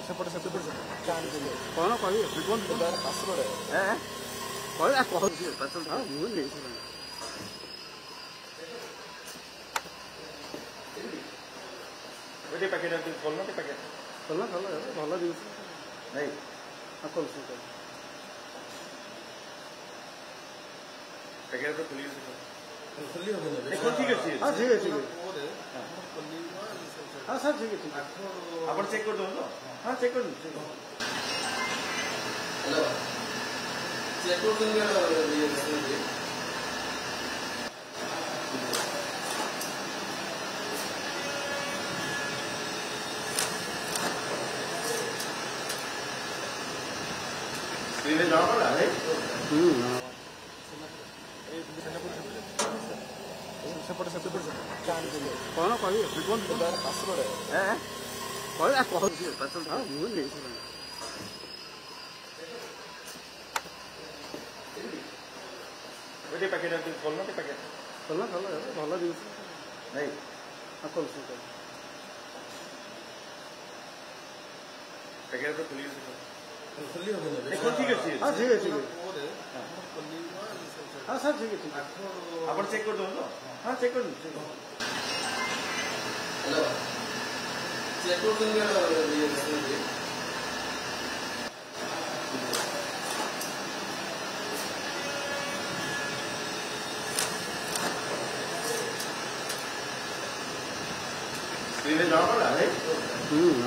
ସେପଟେ ସେପଟେ କ'ଣ କହିବେ କୁହନ୍ତୁ ପାସପୋର୍ଟ କହିବା କହୁଛି ମୁଁ ନେଇ ପ୍ୟାକେଟ୍ ଖୋଲନା ପ୍ୟାକେଟ୍ ଭଲ ଜିନିଷ ନାଇଁ ଖୋଲୁଛୁ ପ୍ୟାକେଟ୍ ଖୋଲି ଖୋଲି ହେବ ଠିକ୍ ଅଛି ହଁ ଠିକ୍ ଅଛି ହଁ ସାର୍ ଠିକ୍ ଅଛି ଆପଣ ଚେକ୍ କରିଦିଅନ୍ତୁ ହଁ ଚେକ୍ କରିଦିଅନ୍ତୁ ହ୍ୟାଲୋ ଚେକ୍ କରୁଛନ୍ତି ସ୍କ୍ରିନ୍ରେ ଜଣାପଡ଼ିଲା ସେପଟେ କ'ଣ କହିବେ କୁହନ୍ତୁ ପାସପୋର୍ଟ କହିବା କହୁଛି ମୁଁ ନେଇ ପ୍ୟାକେଟ୍ ଖୋଲନା ପ୍ୟାକେଟ୍ ଭଲ ଜିନିଷ ନାଇଁ ଖୋଲୁଛୁ ପ୍ୟାକେଟ୍ ଖୋଲି ଖୋଲି ହେବ ଠିକ୍ ଅଛି ହଁ ଠିକ୍ ଅଛି ହଁ ସାର୍ ଠିକ୍ ଅଛି ଆପଣ ଚେକ୍ କରିଦିଅନ୍ତୁ ହଁ ଚେକ୍ କରିଦିଅନ୍ତୁ ହ୍ୟାଲୋ ଚେକ୍ କରୁଛନ୍ତି ସ୍କ୍ରିନ୍ରେ ଜଣାପଡ଼ିଲା